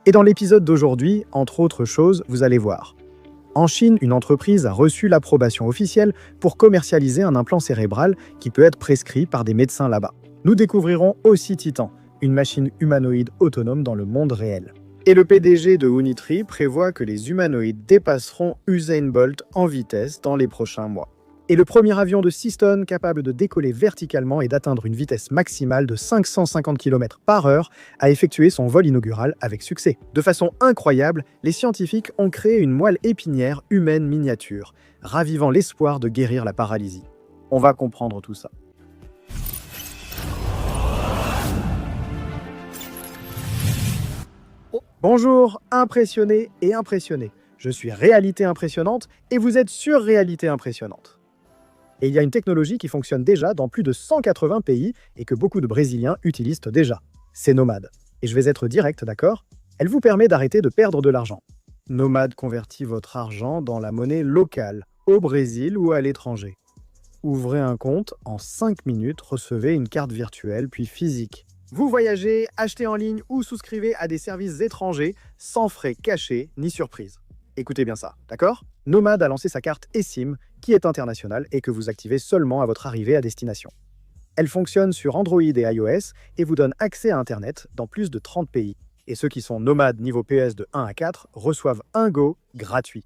Et dans l'épisode d'aujourd'hui, entre autres choses, vous allez voir. En Chine, une entreprise a reçu l'approbation officielle pour commercialiser un implant cérébral qui peut être prescrit par des médecins là-bas. Nous découvrirons aussi Titan, une machine humanoïde autonome dans le monde réel. Et le PDG de Unitree prévoit que les humanoïdes dépasseront Usain Bolt en vitesse dans les prochains mois. Et le premier avion de 6 tonnes capable de décoller verticalement et d'atteindre une vitesse maximale de 550 km/h a effectué son vol inaugural avec succès. De façon incroyable, les scientifiques ont créé une moelle épinière humaine miniature, ravivant l'espoir de guérir la paralysie. On va comprendre tout ça. Bonjour, impressionnés et impressionnés. Je suis Réalité Impressionnante et vous êtes sur Réalité Impressionnante. Et il y a une technologie qui fonctionne déjà dans plus de 180 pays et que beaucoup de Brésiliens utilisent déjà. C'est Nomad. Et je vais être direct, d'accord? Elle vous permet d'arrêter de perdre de l'argent. Nomad convertit votre argent dans la monnaie locale, au Brésil ou à l'étranger. Ouvrez un compte, en 5 minutes, recevez une carte virtuelle puis physique. Vous voyagez, achetez en ligne ou souscrivez à des services étrangers sans frais cachés ni surprise. Écoutez bien ça, d'accord? Nomad a lancé sa carte eSIM, qui est internationale et que vous activez seulement à votre arrivée à destination. Elle fonctionne sur Android et iOS et vous donne accès à Internet dans plus de 30 pays. Et ceux qui sont nomades niveau PS de 1 à 4 reçoivent un Go gratuit.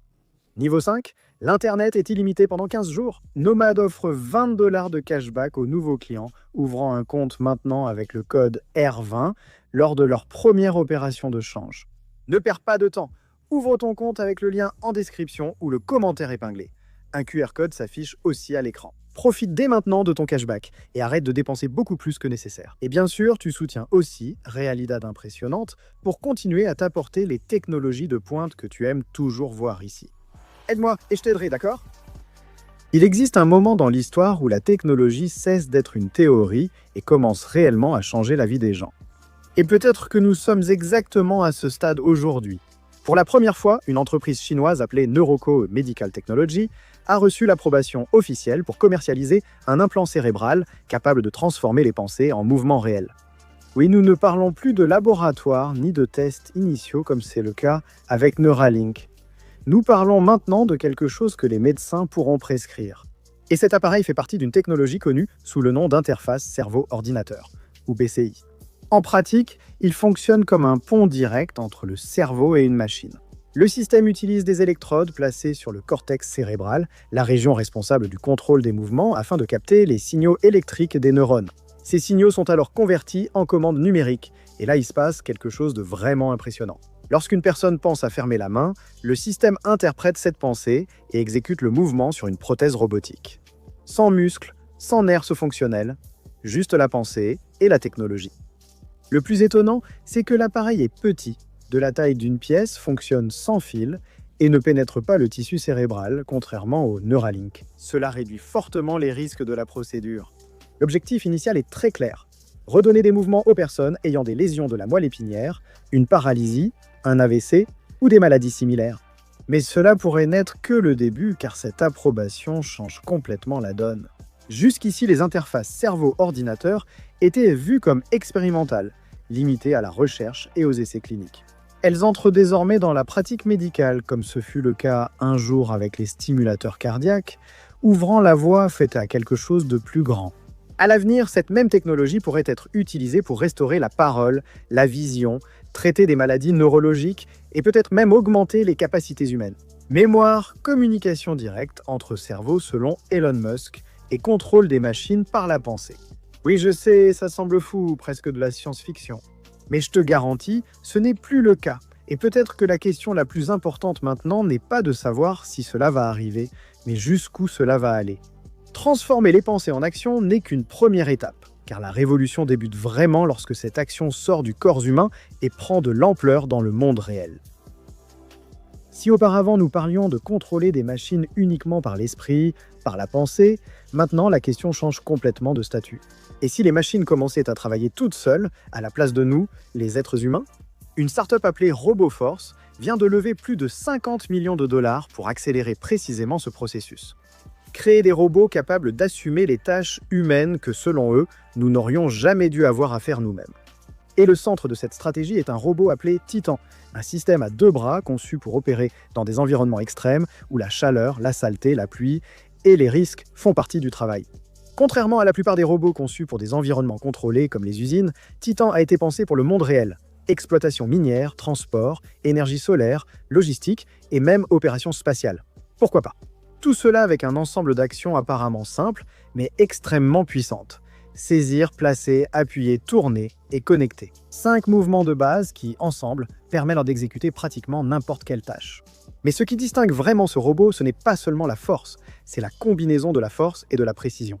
Niveau 5, l'Internet est illimité pendant 15 jours. Nomad offre 20 $ de cashback aux nouveaux clients ouvrant un compte maintenant avec le code R20 lors de leur première opération de change. Ne perds pas de temps. Ouvre ton compte avec le lien en description ou le commentaire épinglé. Un QR code s'affiche aussi à l'écran. Profite dès maintenant de ton cashback et arrête de dépenser beaucoup plus que nécessaire. Et bien sûr, tu soutiens aussi Realidad Impressionnante pour continuer à t'apporter les technologies de pointe que tu aimes toujours voir ici. Aide-moi et je t'aiderai, d'accord? Il existe un moment dans l'histoire où la technologie cesse d'être une théorie et commence réellement à changer la vie des gens. Et peut-être que nous sommes exactement à ce stade aujourd'hui. Pour la première fois, une entreprise chinoise appelée Neuroco Medical Technology a reçu l'approbation officielle pour commercialiser un implant cérébral capable de transformer les pensées en mouvements réels. Oui, nous ne parlons plus de laboratoire ni de tests initiaux comme c'est le cas avec Neuralink. Nous parlons maintenant de quelque chose que les médecins pourront prescrire. Et cet appareil fait partie d'une technologie connue sous le nom d'interface cerveau-ordinateur, ou BCI. En pratique, il fonctionne comme un pont direct entre le cerveau et une machine. Le système utilise des électrodes placées sur le cortex cérébral, la région responsable du contrôle des mouvements, afin de capter les signaux électriques des neurones. Ces signaux sont alors convertis en commandes numériques, et là il se passe quelque chose de vraiment impressionnant. Lorsqu'une personne pense à fermer la main, le système interprète cette pensée et exécute le mouvement sur une prothèse robotique. Sans muscles, sans nerfs fonctionnels, juste la pensée et la technologie. Le plus étonnant, c'est que l'appareil est petit, de la taille d'une pièce, fonctionne sans fil et ne pénètre pas le tissu cérébral, contrairement au Neuralink. Cela réduit fortement les risques de la procédure. L'objectif initial est très clair. Redonner des mouvements aux personnes ayant des lésions de la moelle épinière, une paralysie, un AVC ou des maladies similaires. Mais cela pourrait n'être que le début car cette approbation change complètement la donne. Jusqu'ici, les interfaces cerveau-ordinateur étaient vues comme expérimentales, limitées à la recherche et aux essais cliniques. Elles entrent désormais dans la pratique médicale, comme ce fut le cas un jour avec les stimulateurs cardiaques, ouvrant la voie faite à quelque chose de plus grand. À l'avenir, cette même technologie pourrait être utilisée pour restaurer la parole, la vision, traiter des maladies neurologiques et peut-être même augmenter les capacités humaines. Mémoire, communication directe entre cerveaux selon Elon Musk et contrôle des machines par la pensée. Oui, je sais, ça semble fou, presque de la science-fiction. Mais je te garantis, ce n'est plus le cas. Et peut-être que la question la plus importante maintenant n'est pas de savoir si cela va arriver, mais jusqu'où cela va aller. Transformer les pensées en action n'est qu'une première étape, car la révolution débute vraiment lorsque cette action sort du corps humain et prend de l'ampleur dans le monde réel. Si auparavant nous parlions de contrôler des machines uniquement par l'esprit, par la pensée, maintenant la question change complètement de statut. Et si les machines commençaient à travailler toutes seules, à la place de nous, les êtres humains? Une start-up appelée RoboForce vient de lever plus de 50 millions de dollars pour accélérer précisément ce processus. Créer des robots capables d'assumer les tâches humaines que, selon eux, nous n'aurions jamais dû avoir à faire nous-mêmes. Et le centre de cette stratégie est un robot appelé Titan, un système à 2 bras conçu pour opérer dans des environnements extrêmes où la chaleur, la saleté, la pluie et les risques font partie du travail. Contrairement à la plupart des robots conçus pour des environnements contrôlés comme les usines, Titan a été pensé pour le monde réel. Exploitation minière, transport, énergie solaire, logistique et même opérations spatiales. Pourquoi pas? Tout cela avec un ensemble d'actions apparemment simples, mais extrêmement puissantes. Saisir, placer, appuyer, tourner et connecter. 5 mouvements de base qui, ensemble, permettent d'exécuter pratiquement n'importe quelle tâche. Mais ce qui distingue vraiment ce robot, ce n'est pas seulement la force, c'est la combinaison de la force et de la précision.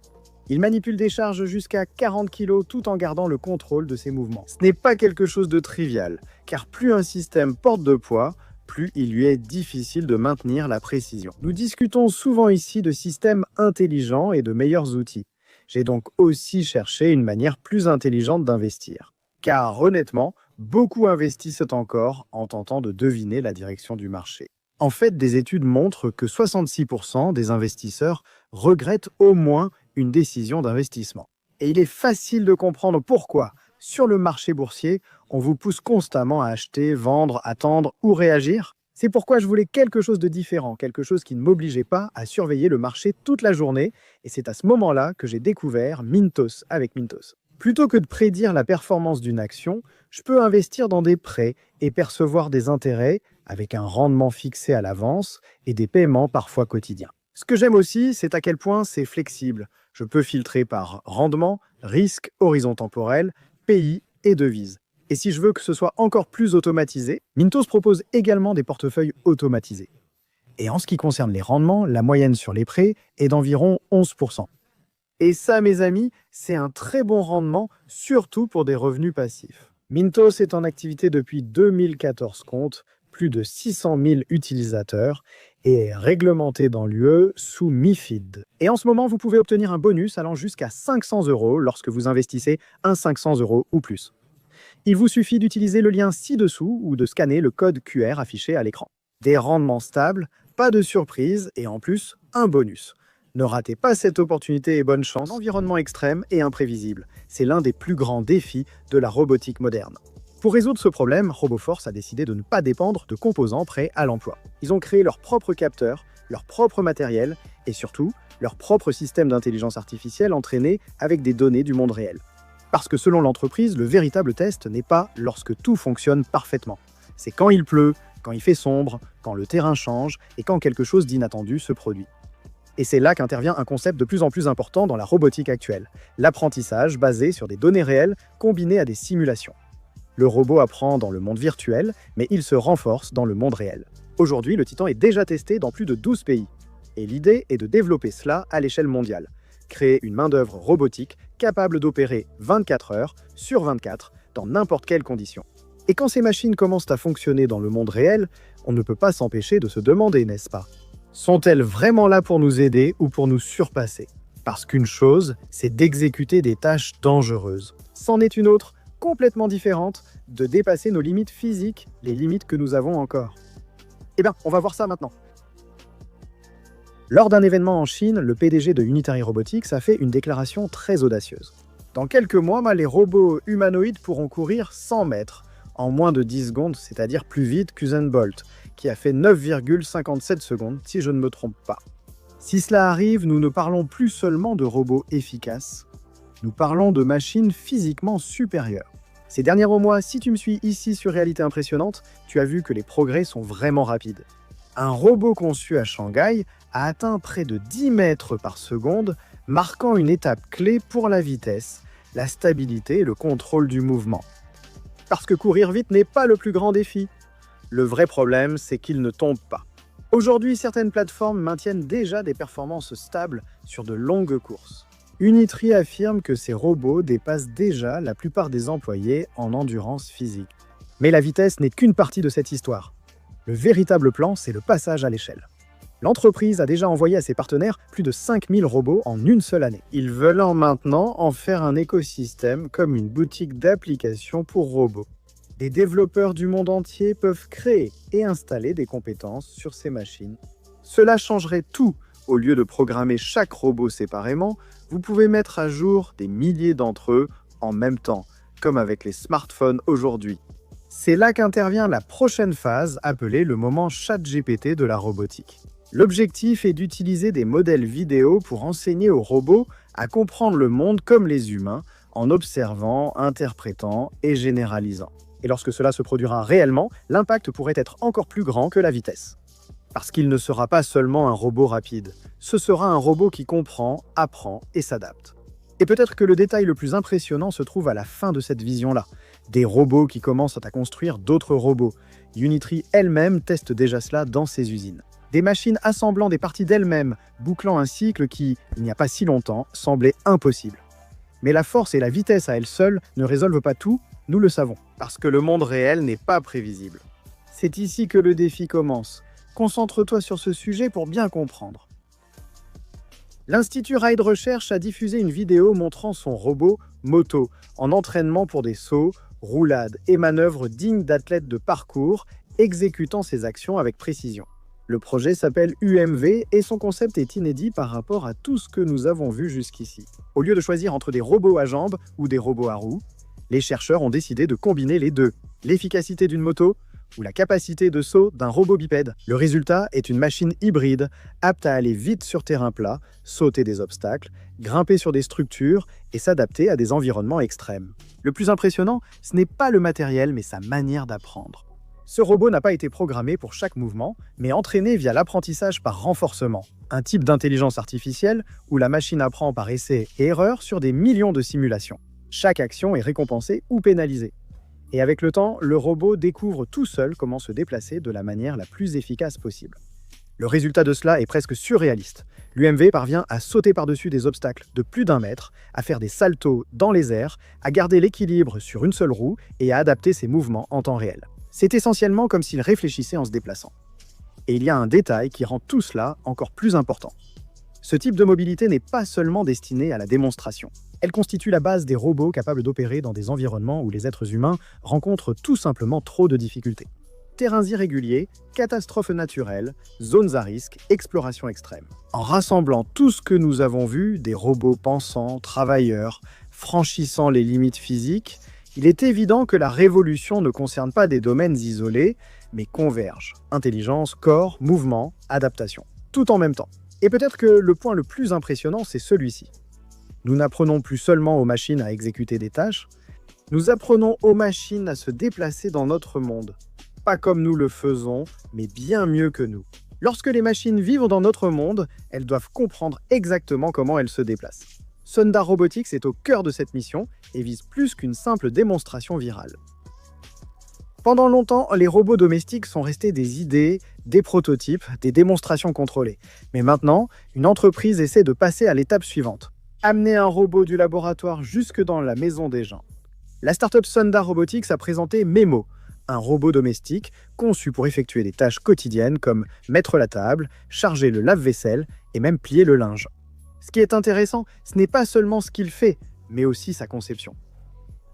Il manipule des charges jusqu'à 40 kg tout en gardant le contrôle de ses mouvements. Ce n'est pas quelque chose de trivial, car plus un système porte de poids, plus il lui est difficile de maintenir la précision. Nous discutons souvent ici de systèmes intelligents et de meilleurs outils. J'ai donc aussi cherché une manière plus intelligente d'investir. Car honnêtement, beaucoup investissent encore en tentant de deviner la direction du marché. En fait, des études montrent que 66% des investisseurs regrettent au moins une décision d'investissement. Et il est facile de comprendre pourquoi, sur le marché boursier, on vous pousse constamment à acheter, vendre, attendre ou réagir. C'est pourquoi je voulais quelque chose de différent, quelque chose qui ne m'obligeait pas à surveiller le marché toute la journée, et c'est à ce moment-là que j'ai découvert Mintos avec Mintos. Plutôt que de prédire la performance d'une action, je peux investir dans des prêts et percevoir des intérêts avec un rendement fixé à l'avance et des paiements parfois quotidiens. Ce que j'aime aussi, c'est à quel point c'est flexible. Je peux filtrer par rendement, risque, horizon temporel, pays et devise. Et si je veux que ce soit encore plus automatisé, Mintos propose également des portefeuilles automatisés. Et en ce qui concerne les rendements, la moyenne sur les prêts est d'environ 11%. Et ça, mes amis, c'est un très bon rendement, surtout pour des revenus passifs. Mintos est en activité depuis 2014, compte plus de 600 000 utilisateurs et est réglementé dans l'UE sous MiFID. Et en ce moment, vous pouvez obtenir un bonus allant jusqu'à 500 € lorsque vous investissez un 500 € ou plus. Il vous suffit d'utiliser le lien ci-dessous ou de scanner le code QR affiché à l'écran. Des rendements stables, pas de surprise et en plus, un bonus. Ne ratez pas cette opportunité et bonne chance. Environnement extrême et imprévisible, c'est l'un des plus grands défis de la robotique moderne. Pour résoudre ce problème, RoboForce a décidé de ne pas dépendre de composants prêts à l'emploi. Ils ont créé leur propre capteur, leur propre matériel et surtout, leur propre système d'intelligence artificielle entraîné avec des données du monde réel. Parce que selon l'entreprise, le véritable test n'est pas lorsque tout fonctionne parfaitement. C'est quand il pleut, quand il fait sombre, quand le terrain change et quand quelque chose d'inattendu se produit. Et c'est là qu'intervient un concept de plus en plus important dans la robotique actuelle, l'apprentissage basé sur des données réelles combinées à des simulations. Le robot apprend dans le monde virtuel, mais il se renforce dans le monde réel. Aujourd'hui, le Titan est déjà testé dans plus de 12 pays. Et l'idée est de développer cela à l'échelle mondiale. Créer une main-d'œuvre robotique capable d'opérer 24 heures sur 24 dans n'importe quelle condition. Et quand ces machines commencent à fonctionner dans le monde réel, on ne peut pas s'empêcher de se demander, n'est-ce pas? Sont-elles vraiment là pour nous aider ou pour nous surpasser? Parce qu'une chose, c'est d'exécuter des tâches dangereuses. C'en est une autre, complètement différente, de dépasser nos limites physiques, les limites que nous avons encore. Eh bien, on va voir ça maintenant. Lors d'un événement en Chine, le PDG de Unitary Robotics a fait une déclaration très audacieuse. Dans quelques mois, les robots humanoïdes pourront courir 100 mètres en moins de 10 secondes, c'est-à-dire plus vite qu'Usain Bolt, qui a fait 9,57 secondes, si je ne me trompe pas. Si cela arrive, nous ne parlons plus seulement de robots efficaces, nous parlons de machines physiquement supérieures. Ces derniers mois, si tu me suis ici sur Réalité Impressionnante, tu as vu que les progrès sont vraiment rapides. Un robot conçu à Shanghai a atteint près de 10 mètres par seconde, marquant une étape clé pour la vitesse, la stabilité et le contrôle du mouvement. Parce que courir vite n'est pas le plus grand défi. Le vrai problème, c'est qu'il ne tombe pas. Aujourd'hui, certaines plateformes maintiennent déjà des performances stables sur de longues courses. Unitary affirme que ces robots dépassent déjà la plupart des employés en endurance physique. Mais la vitesse n'est qu'une partie de cette histoire. Le véritable plan, c'est le passage à l'échelle. L'entreprise a déjà envoyé à ses partenaires plus de 5000 robots en une seule année. Ils veulent maintenant en faire un écosystème comme une boutique d'applications pour robots. Des développeurs du monde entier peuvent créer et installer des compétences sur ces machines. Cela changerait tout. Au lieu de programmer chaque robot séparément, vous pouvez mettre à jour des milliers d'entre eux en même temps. comme avec les smartphones aujourd'hui. C'est là qu'intervient la prochaine phase, appelée le moment ChatGPT de la robotique. L'objectif est d'utiliser des modèles vidéo pour enseigner aux robots à comprendre le monde comme les humains, en observant, interprétant et généralisant. Et lorsque cela se produira réellement, l'impact pourrait être encore plus grand que la vitesse. Parce qu'il ne sera pas seulement un robot rapide, ce sera un robot qui comprend, apprend et s'adapte. Et peut-être que le détail le plus impressionnant se trouve à la fin de cette vision-là. Des robots qui commencent à construire d'autres robots. Unitree elle-même teste déjà cela dans ses usines. Des machines assemblant des parties d'elles-mêmes, bouclant un cycle qui, il n'y a pas si longtemps, semblait impossible. Mais la force et la vitesse à elles seules ne résolvent pas tout, nous le savons, parce que le monde réel n'est pas prévisible. C'est ici que le défi commence. Concentre-toi sur ce sujet pour bien comprendre. L'Institut Ride Research a diffusé une vidéo montrant son robot Moto en entraînement pour des sauts, roulades et manœuvres dignes d'athlètes de parcours, exécutant ses actions avec précision. Le projet s'appelle UMV et son concept est inédit par rapport à tout ce que nous avons vu jusqu'ici. Au lieu de choisir entre des robots à jambes ou des robots à roues, les chercheurs ont décidé de combiner les deux, l'efficacité d'une moto ou la capacité de saut d'un robot bipède. Le résultat est une machine hybride, apte à aller vite sur terrain plat, sauter des obstacles, grimper sur des structures et s'adapter à des environnements extrêmes. Le plus impressionnant, ce n'est pas le matériel, mais sa manière d'apprendre. Ce robot n'a pas été programmé pour chaque mouvement, mais entraîné via l'apprentissage par renforcement, un type d'intelligence artificielle où la machine apprend par essai et erreur sur des millions de simulations. Chaque action est récompensée ou pénalisée. Et avec le temps, le robot découvre tout seul comment se déplacer de la manière la plus efficace possible. Le résultat de cela est presque surréaliste. L'UMV parvient à sauter par-dessus des obstacles de plus d'1 mètre, à faire des saltos dans les airs, à garder l'équilibre sur une seule roue et à adapter ses mouvements en temps réel. C'est essentiellement comme s'il réfléchissait en se déplaçant. Et il y a un détail qui rend tout cela encore plus important. Ce type de mobilité n'est pas seulement destiné à la démonstration. Elle constitue la base des robots capables d'opérer dans des environnements où les êtres humains rencontrent tout simplement trop de difficultés. Terrains irréguliers, catastrophes naturelles, zones à risque, exploration extrême. En rassemblant tout ce que nous avons vu, des robots pensants, travailleurs, franchissant les limites physiques, il est évident que la révolution ne concerne pas des domaines isolés, mais converge. Intelligence, corps, mouvement, adaptation. Tout en même temps. Et peut-être que le point le plus impressionnant, c'est celui-ci. Nous n'apprenons plus seulement aux machines à exécuter des tâches, nous apprenons aux machines à se déplacer dans notre monde. Pas comme nous le faisons, mais bien mieux que nous. Lorsque les machines vivent dans notre monde, elles doivent comprendre exactement comment elles se déplacent. Sundar Robotics est au cœur de cette mission et vise plus qu'une simple démonstration virale. Pendant longtemps, les robots domestiques sont restés des idées, des prototypes, des démonstrations contrôlées. Mais maintenant, une entreprise essaie de passer à l'étape suivante. Amener un robot du laboratoire jusque dans la maison des gens. La startup Sundar Robotics a présenté Memo, un robot domestique conçu pour effectuer des tâches quotidiennes comme mettre la table, charger le lave-vaisselle et même plier le linge. Ce qui est intéressant, ce n'est pas seulement ce qu'il fait, mais aussi sa conception.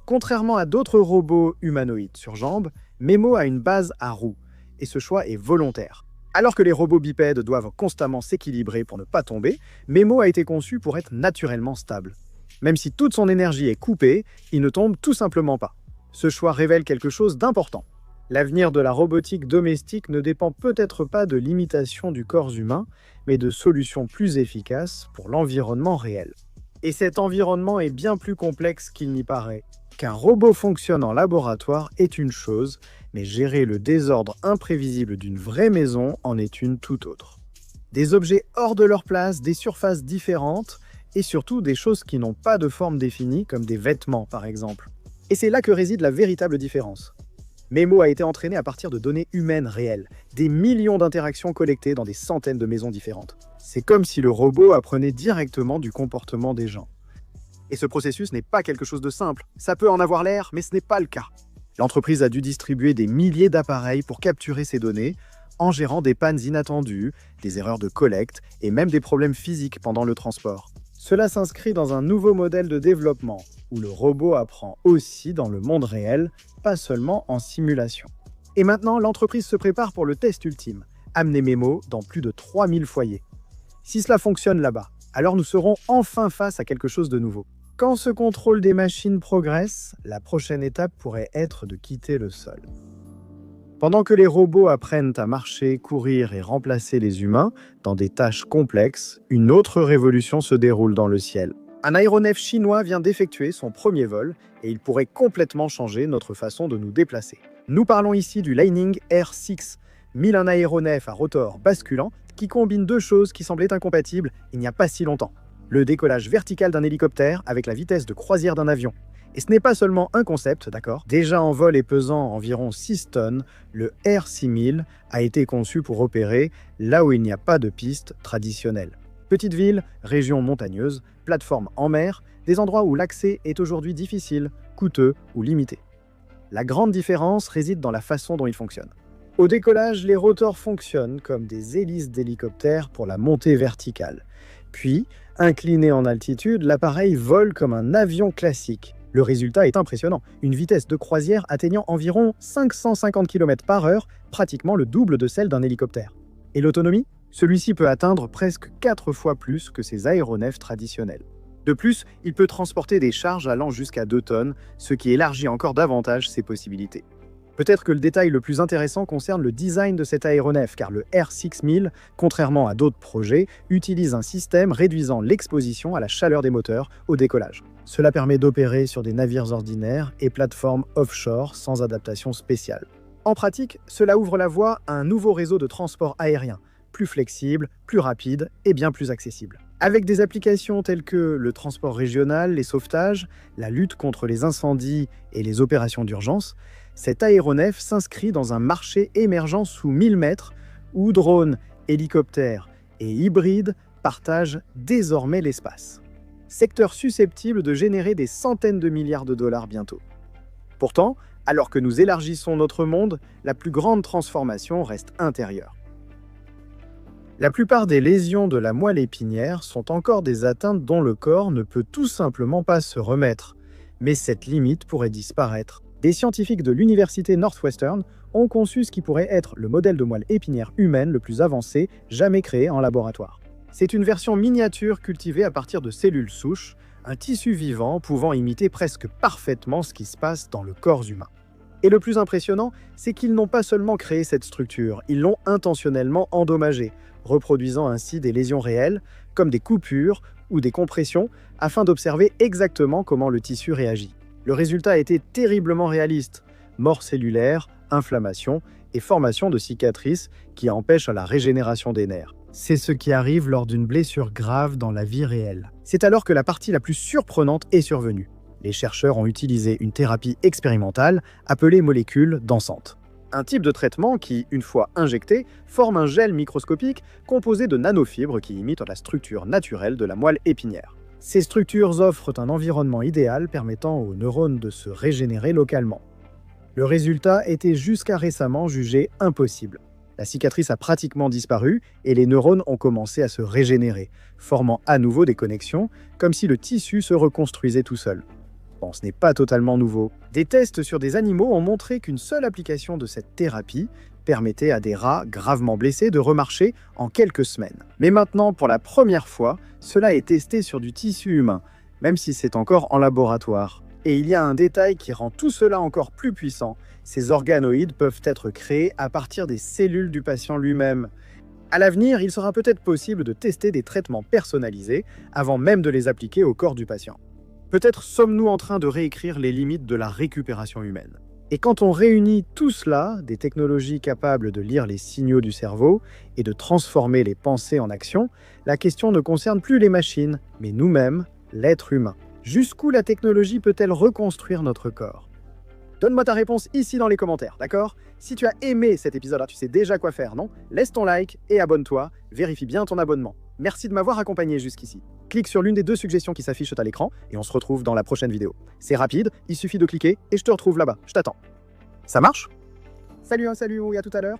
Contrairement à d'autres robots humanoïdes sur jambes, Memo a une base à roues, et ce choix est volontaire. Alors que les robots bipèdes doivent constamment s'équilibrer pour ne pas tomber, Memo a été conçu pour être naturellement stable. Même si toute son énergie est coupée, il ne tombe tout simplement pas. Ce choix révèle quelque chose d'important. L'avenir de la robotique domestique ne dépend peut-être pas de l'imitation du corps humain, mais de solutions plus efficaces pour l'environnement réel. Et cet environnement est bien plus complexe qu'il n'y paraît. Qu'un robot fonctionne en laboratoire est une chose, mais gérer le désordre imprévisible d'une vraie maison en est une toute autre. Des objets hors de leur place, des surfaces différentes, et surtout des choses qui n'ont pas de forme définie, comme des vêtements par exemple. Et c'est là que réside la véritable différence. Memo a été entraîné à partir de données humaines réelles, des millions d'interactions collectées dans des centaines de maisons différentes. C'est comme si le robot apprenait directement du comportement des gens. Et ce processus n'est pas quelque chose de simple. Ça peut en avoir l'air, mais ce n'est pas le cas. L'entreprise a dû distribuer des milliers d'appareils pour capturer ces données, en gérant des pannes inattendues, des erreurs de collecte et même des problèmes physiques pendant le transport. Cela s'inscrit dans un nouveau modèle de développement, où le robot apprend aussi dans le monde réel, pas seulement en simulation. Et maintenant, l'entreprise se prépare pour le test ultime, amener Memo dans plus de 3000 foyers. Si cela fonctionne là-bas, alors nous serons enfin face à quelque chose de nouveau. Quand ce contrôle des machines progresse, la prochaine étape pourrait être de quitter le sol. Pendant que les robots apprennent à marcher, courir et remplacer les humains dans des tâches complexes, une autre révolution se déroule dans le ciel. Un aéronef chinois vient d'effectuer son premier vol et il pourrait complètement changer notre façon de nous déplacer. Nous parlons ici du Lining Air 6, un aéronef à rotor basculant qui combine deux choses qui semblaient incompatibles il n'y a pas si longtemps. Le décollage vertical d'un hélicoptère avec la vitesse de croisière d'un avion. Et ce n'est pas seulement un concept, d'accord? Déjà en vol et pesant environ 6 tonnes, le R6000 a été conçu pour opérer là où il n'y a pas de piste traditionnelle. Petites villes, régions montagneuses, plateformes en mer, des endroits où l'accès est aujourd'hui difficile, coûteux ou limité. La grande différence réside dans la façon dont il fonctionne. Au décollage, les rotors fonctionnent comme des hélices d'hélicoptère pour la montée verticale. Puis, incliné en altitude, l'appareil vole comme un avion classique. Le résultat est impressionnant, une vitesse de croisière atteignant environ 550 km/h, pratiquement le double de celle d'un hélicoptère. Et l'autonomie? Celui-ci peut atteindre presque 4 fois plus que ces aéronefs traditionnels. De plus, il peut transporter des charges allant jusqu'à 2 tonnes, ce qui élargit encore davantage ses possibilités. Peut-être que le détail le plus intéressant concerne le design de cet aéronef, car le R6000, contrairement à d'autres projets, utilise un système réduisant l'exposition à la chaleur des moteurs au décollage. Cela permet d'opérer sur des navires ordinaires et plateformes offshore sans adaptation spéciale. En pratique, cela ouvre la voie à un nouveau réseau de transport aérien, plus flexible, plus rapide et bien plus accessible. Avec des applications telles que le transport régional, les sauvetages, la lutte contre les incendies et les opérations d'urgence, cet aéronef s'inscrit dans un marché émergent sous 1000 mètres où drones, hélicoptères et hybrides partagent désormais l'espace. Secteur susceptible de générer des centaines de milliards de dollars bientôt. Pourtant, alors que nous élargissons notre monde, la plus grande transformation reste intérieure. La plupart des lésions de la moelle épinière sont encore des atteintes dont le corps ne peut tout simplement pas se remettre. Mais cette limite pourrait disparaître. Des scientifiques de l'université Northwestern ont conçu ce qui pourrait être le modèle de moelle épinière humaine le plus avancé jamais créé en laboratoire. C'est une version miniature cultivée à partir de cellules souches, un tissu vivant pouvant imiter presque parfaitement ce qui se passe dans le corps humain. Et le plus impressionnant, c'est qu'ils n'ont pas seulement créé cette structure, ils l'ont intentionnellement endommagée, reproduisant ainsi des lésions réelles, comme des coupures ou des compressions, afin d'observer exactement comment le tissu réagit. Le résultat a été terriblement réaliste. Mort cellulaire, inflammation et formation de cicatrices qui empêchent la régénération des nerfs. C'est ce qui arrive lors d'une blessure grave dans la vie réelle. C'est alors que la partie la plus surprenante est survenue. Les chercheurs ont utilisé une thérapie expérimentale appelée molécule dansante. Un type de traitement qui, une fois injecté, forme un gel microscopique composé de nanofibres qui imitent la structure naturelle de la moelle épinière. Ces structures offrent un environnement idéal permettant aux neurones de se régénérer localement. Le résultat était jusqu'à récemment jugé impossible. La cicatrice a pratiquement disparu et les neurones ont commencé à se régénérer, formant à nouveau des connexions, comme si le tissu se reconstruisait tout seul. Bon, ce n'est pas totalement nouveau. Des tests sur des animaux ont montré qu'une seule application de cette thérapie permettait à des rats gravement blessés de remarcher en quelques semaines. Mais maintenant, pour la première fois, cela est testé sur du tissu humain, même si c'est encore en laboratoire. Et il y a un détail qui rend tout cela encore plus puissant. Ces organoïdes peuvent être créés à partir des cellules du patient lui-même. À l'avenir, il sera peut-être possible de tester des traitements personnalisés avant même de les appliquer au corps du patient. Peut-être sommes-nous en train de réécrire les limites de la récupération humaine. Et quand on réunit tout cela, des technologies capables de lire les signaux du cerveau et de transformer les pensées en action, la question ne concerne plus les machines, mais nous-mêmes, l'être humain. Jusqu'où la technologie peut-elle reconstruire notre corps? Donne-moi ta réponse ici dans les commentaires, d'accord? Si tu as aimé cet épisode, tu sais déjà quoi faire, non? Laisse ton like et abonne-toi, vérifie bien ton abonnement. Merci de m'avoir accompagné jusqu'ici. Clique sur l'une des 2 suggestions qui s'affichent à l'écran et on se retrouve dans la prochaine vidéo. C'est rapide, il suffit de cliquer et je te retrouve là-bas. Je t'attends. Ça marche? Salut et à tout à l'heure.